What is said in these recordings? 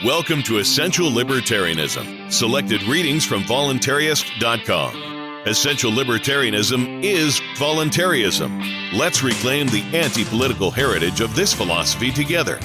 Welcome to Essential Libertarianism, selected readings from voluntarist.com. Essential Libertarianism is voluntarism. Let's reclaim the anti-political heritage of this philosophy together.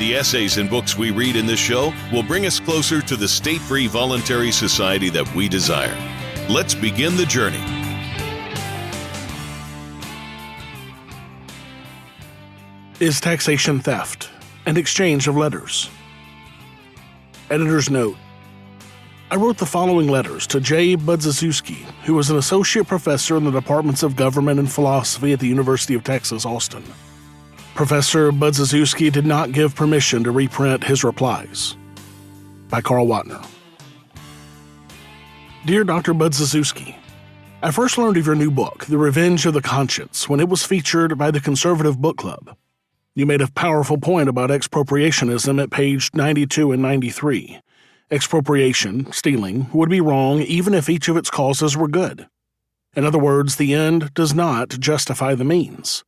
The essays and books we read in this show will bring us closer to the state-free voluntary society that we desire. Let's begin the journey. Is taxation theft and exchange of letters? Editor's note: I wrote the following letters to J. Budziszewski, who was an associate professor in the departments of government and philosophy at the University of Texas, Austin. Professor Budziszewski did not give permission to reprint his replies. By Carl Watner. Dear Dr. Budziszewski, I first learned of your new book, The Revenge of the Conscience, when it was featured by the Conservative Book Club. You made a powerful point about expropriationism at page 92 and 93. Expropriation, stealing, would be wrong even if each of its causes were good. In other words, the end does not justify the means.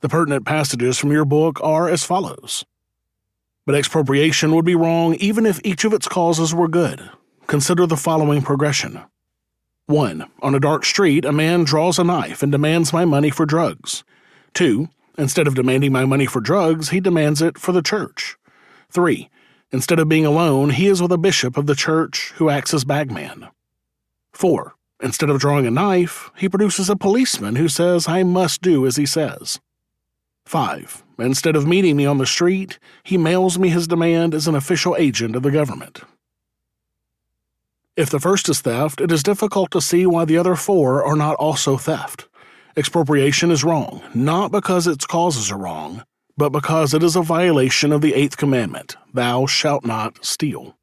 The pertinent passages from your book are as follows. But expropriation would be wrong even if each of its causes were good. Consider the following progression. 1. On a dark street, a man draws a knife and demands my money for drugs. 2. Instead of demanding my money for drugs, he demands it for the church. 3. Instead of being alone, he is with a bishop of the church who acts as bagman. 4. Instead of drawing a knife, he produces a policeman who says I must do as he says. 5. Instead of meeting me on the street, he mails me his demand as an official agent of the government. If the first is theft, it is difficult to see why the other 4 are not also theft. Expropriation is wrong, not because its causes are wrong, but because it is a violation of the 8th commandment, thou shalt not steal.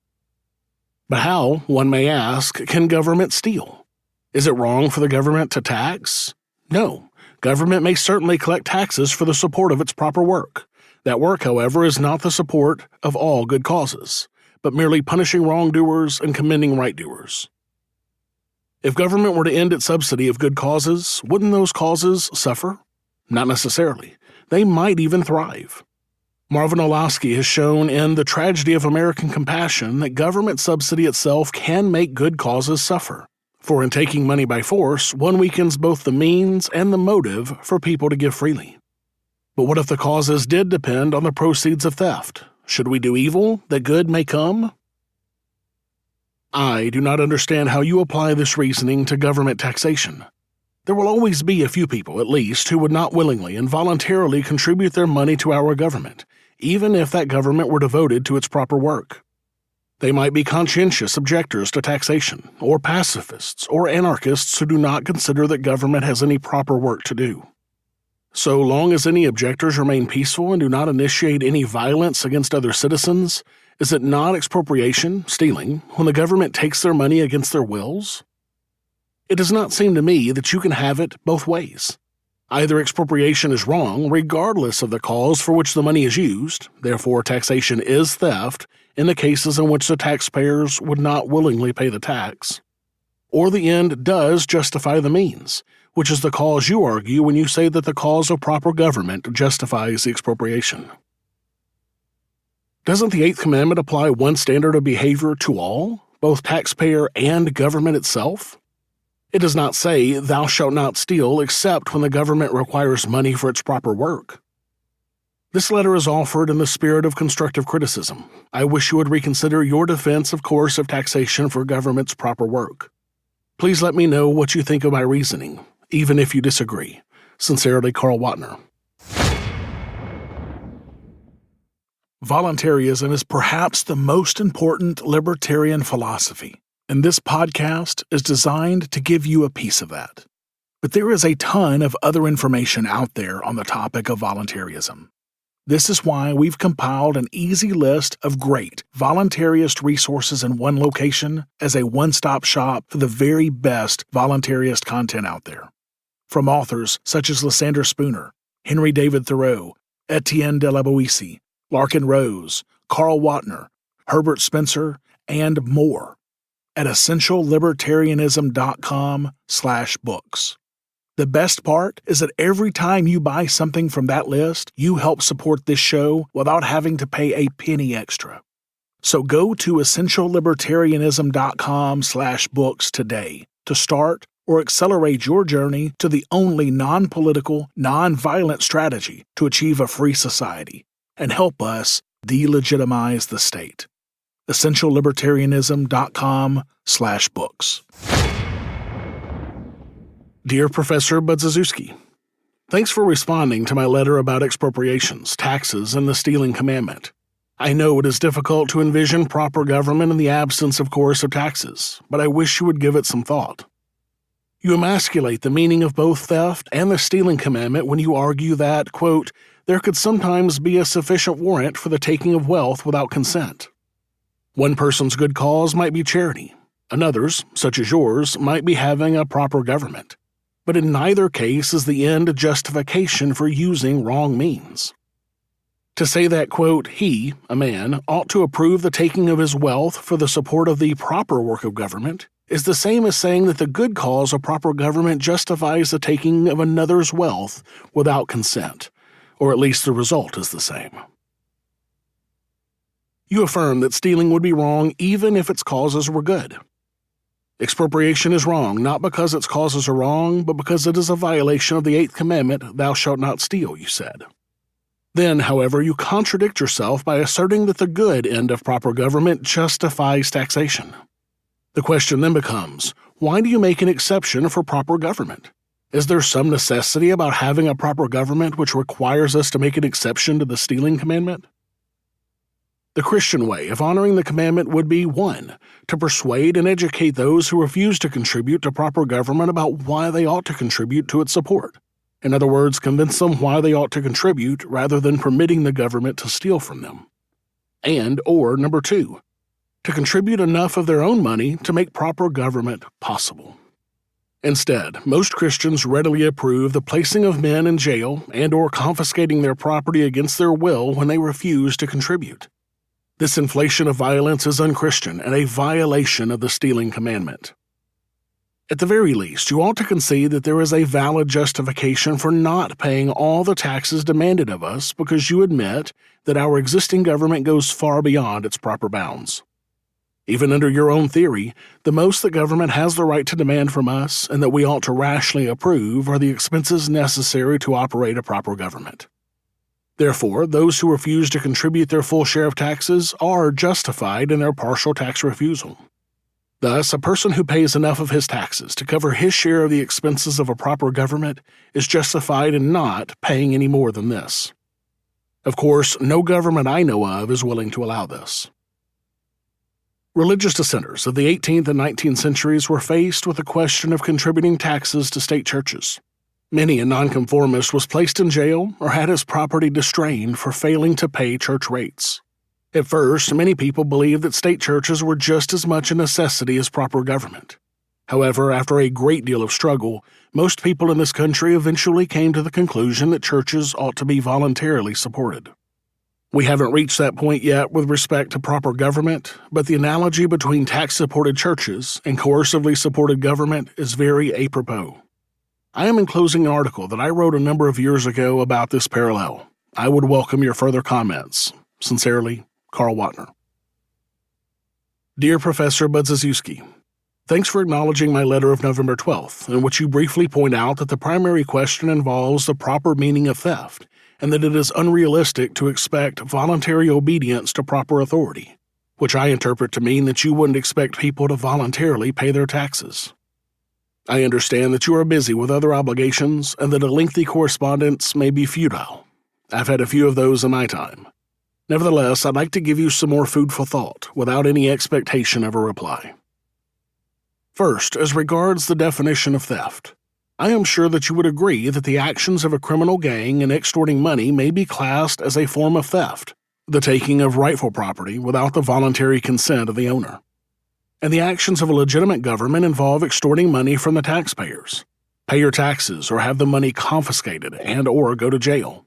But how, one may ask, can government steal? Is it wrong for the government to tax? No. Government may certainly collect taxes for the support of its proper work. That work, however, is not the support of all good causes, but merely punishing wrongdoers and commending right-doers. If government were to end its subsidy of good causes, wouldn't those causes suffer? Not necessarily. They might even thrive. Marvin Olasky has shown in The Tragedy of American Compassion that government subsidy itself can make good causes suffer. For in taking money by force, one weakens both the means and the motive for people to give freely. But what if the causes did depend on the proceeds of theft? Should we do evil that good may come? I do not understand how you apply this reasoning to government taxation. There will always be a few people, at least, who would not willingly and voluntarily contribute their money to our government, even if that government were devoted to its proper work. They might be conscientious objectors to taxation, or pacifists, or anarchists who do not consider that government has any proper work to do. So long as any objectors remain peaceful and do not initiate any violence against other citizens, is it not expropriation, stealing, when the government takes their money against their wills? It does not seem to me that you can have it both ways. Either expropriation is wrong, regardless of the cause for which the money is used, therefore taxation is theft in the cases in which the taxpayers would not willingly pay the tax, or the end does justify the means, which is the cause you argue when you say that the cause of proper government justifies the expropriation. Doesn't the 8th commandment apply one standard of behavior to all, both taxpayer and government itself? It does not say, thou shalt not steal, except when the government requires money for its proper work. This letter is offered in the spirit of constructive criticism. I wish you would reconsider your defense of coercive taxation for government's proper work. Please let me know what you think of my reasoning, even if you disagree. Sincerely, Carl Watner. Voluntarism is perhaps the most important libertarian philosophy, and this podcast is designed to give you a piece of that. But there is a ton of other information out there on the topic of voluntarism. This is why we've compiled an easy list of great voluntarist resources in one location as a one-stop shop for the very best voluntarist content out there. From authors such as Lysander Spooner, Henry David Thoreau, Etienne de la Boétie, Larkin Rose, Carl Watner, Herbert Spencer, and more at essentiallibertarianism.com/books. The best part is that every time you buy something from that list, you help support this show without having to pay a penny extra. So go to essentiallibertarianism.com/books today to start or accelerate your journey to the only non-political, non-violent strategy to achieve a free society and help us delegitimize the state. essentiallibertarianism.com/books. Dear Professor Budziszewski, thanks for responding to my letter about expropriations, taxes, and the stealing commandment. I know it is difficult to envision proper government in the absence of coercive taxes, but I wish you would give it some thought. You emasculate the meaning of both theft and the stealing commandment when you argue that, quote, there could sometimes be a sufficient warrant for the taking of wealth without consent. One person's good cause might be charity. Another's, such as yours, might be having a proper government. But in neither case is the end a justification for using wrong means. To say that, quote, he, a man, ought to approve the taking of his wealth for the support of the proper work of government is the same as saying that the good cause of proper government justifies the taking of another's wealth without consent, or at least the result is the same. You affirm that stealing would be wrong even if its causes were good. Expropriation is wrong not because its causes are wrong, but because it is a violation of the 8th commandment, thou shalt not steal, you said. Then, however, you contradict yourself by asserting that the good end of proper government justifies taxation. The question then becomes, why do you make an exception for proper government? Is there some necessity about having a proper government which requires us to make an exception to the stealing commandment? The Christian way of honoring the commandment would be 1. To persuade and educate those who refuse to contribute to proper government about why they ought to contribute to its support. In other words, convince them why they ought to contribute rather than permitting the government to steal from them. Or number 2, to contribute enough of their own money to make proper government possible. Instead, most Christians readily approve the placing of men in jail and/or confiscating their property against their will when they refuse to contribute. This inflation of violence is unchristian and a violation of the stealing commandment. At the very least, you ought to concede that there is a valid justification for not paying all the taxes demanded of us because you admit that our existing government goes far beyond its proper bounds. Even under your own theory, the most the government has the right to demand from us and that we ought to rashly approve are the expenses necessary to operate a proper government. Therefore, those who refuse to contribute their full share of taxes are justified in their partial tax refusal. Thus, a person who pays enough of his taxes to cover his share of the expenses of a proper government is justified in not paying any more than this. Of course, no government I know of is willing to allow this. Religious dissenters of the 18th and 19th centuries were faced with the question of contributing taxes to state churches. Many a nonconformist was placed in jail or had his property distrained for failing to pay church rates. At first, many people believed that state churches were just as much a necessity as proper government. However, after a great deal of struggle, most people in this country eventually came to the conclusion that churches ought to be voluntarily supported. We haven't reached that point yet with respect to proper government, but the analogy between tax-supported churches and coercively supported government is very apropos. I am enclosing an article that I wrote a number of years ago about this parallel. I would welcome your further comments. Sincerely, Carl Watner. Dear Professor Budziszewski, thanks for acknowledging my letter of November 12th, in which you briefly point out that the primary question involves the proper meaning of theft, and that it is unrealistic to expect voluntary obedience to proper authority, which I interpret to mean that you wouldn't expect people to voluntarily pay their taxes. I understand that you are busy with other obligations and that a lengthy correspondence may be futile. I've had a few of those in my time. Nevertheless, I'd like to give you some more food for thought without any expectation of a reply. First, as regards the definition of theft, I am sure that you would agree that the actions of a criminal gang in extorting money may be classed as a form of theft, the taking of rightful property without the voluntary consent of the owner. And the actions of a legitimate government involve extorting money from the taxpayers. Pay your taxes or have the money confiscated and/or go to jail.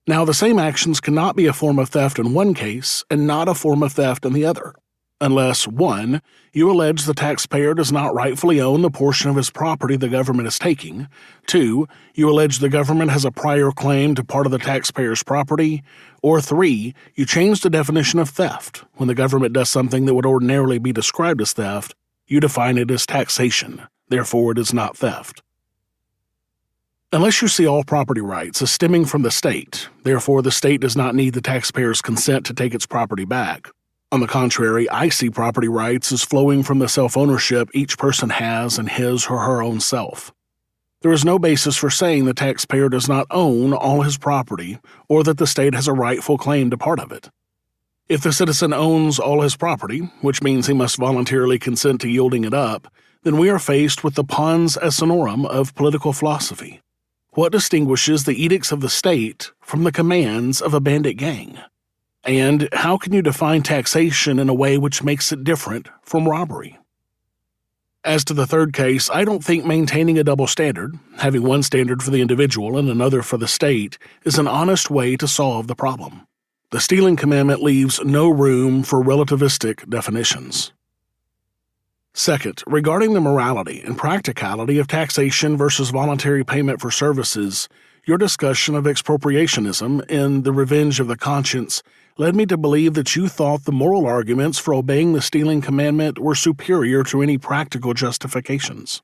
Now, the same actions cannot be a form of theft in one case and not a form of theft in the other. unless 1. You allege the taxpayer does not rightfully own the portion of his property the government is taking, 2. You allege the government has a prior claim to part of the taxpayer's property, or 3. You change the definition of theft. When the government does something that would ordinarily be described as theft, you define it as taxation. Therefore, it is not theft. Unless you see all property rights as stemming from the state, therefore the state does not need the taxpayer's consent to take its property back. On the contrary, I see property rights as flowing from the self-ownership each person has in his or her own self. There is no basis for saying the taxpayer does not own all his property or that the state has a rightful claim to part of it. If the citizen owns all his property, which means he must voluntarily consent to yielding it up, then we are faced with the pons asinorum of political philosophy. What distinguishes the edicts of the state from the commands of a bandit gang? And how can you define taxation in a way which makes it different from robbery? As to the third case, I don't think maintaining a double standard, having one standard for the individual and another for the state, is an honest way to solve the problem. The stealing commandment leaves no room for relativistic definitions. Second, regarding the morality and practicality of taxation versus voluntary payment for services, your discussion of expropriationism in The Revenge of the Conscience led me to believe that you thought the moral arguments for obeying the stealing commandment were superior to any practical justifications.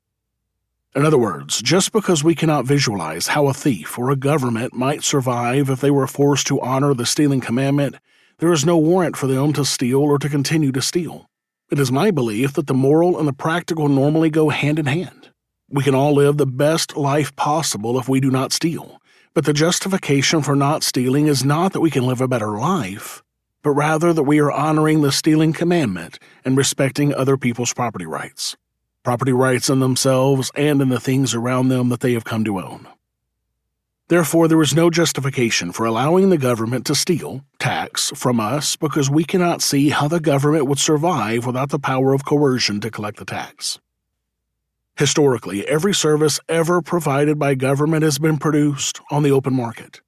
In other words, just because we cannot visualize how a thief or a government might survive if they were forced to honor the stealing commandment, there is no warrant for them to steal or to continue to steal. It is my belief that the moral and the practical normally go hand in hand. We can all live the best life possible if we do not steal, but the justification for not stealing is not that we can live a better life, but rather that we are honoring the stealing commandment and respecting other people's property rights in themselves and in the things around them that they have come to own. Therefore, there is no justification for allowing the government to steal, tax, from us because we cannot see how the government would survive without the power of coercion to collect the tax. Historically, every service ever provided by government has been produced on the open market.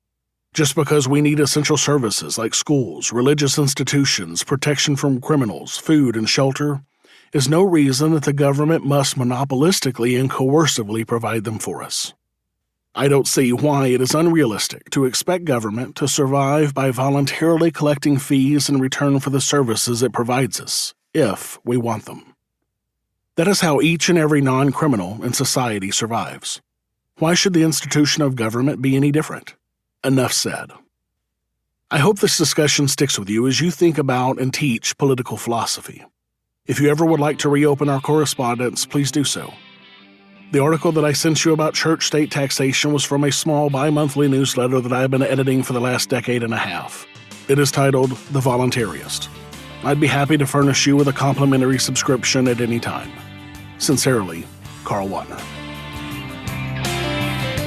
Just because we need essential services like schools, religious institutions, protection from criminals, food, and shelter is no reason that the government must monopolistically and coercively provide them for us. I don't see why it is unrealistic to expect government to survive by voluntarily collecting fees in return for the services it provides us, if we want them. That is how each and every non-criminal in society survives. Why should the institution of government be any different? Enough said. I hope this discussion sticks with you as you think about and teach political philosophy. If you ever would like to reopen our correspondence, please do so. The article that I sent you about church-state taxation was from a small bi-monthly newsletter that I have been editing for the last decade and a half. It is titled The Voluntarist. I'd be happy to furnish you with a complimentary subscription at any time. Sincerely, Carl Watner.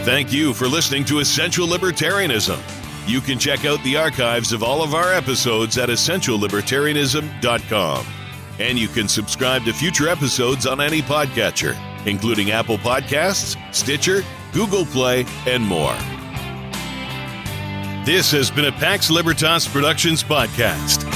Thank you for listening to Essential Libertarianism. You can check out the archives of all of our episodes at essentiallibertarianism.com. And you can subscribe to future episodes on any podcatcher, including Apple Podcasts, Stitcher, Google Play, and more. This has been a Pax Libertas Productions podcast.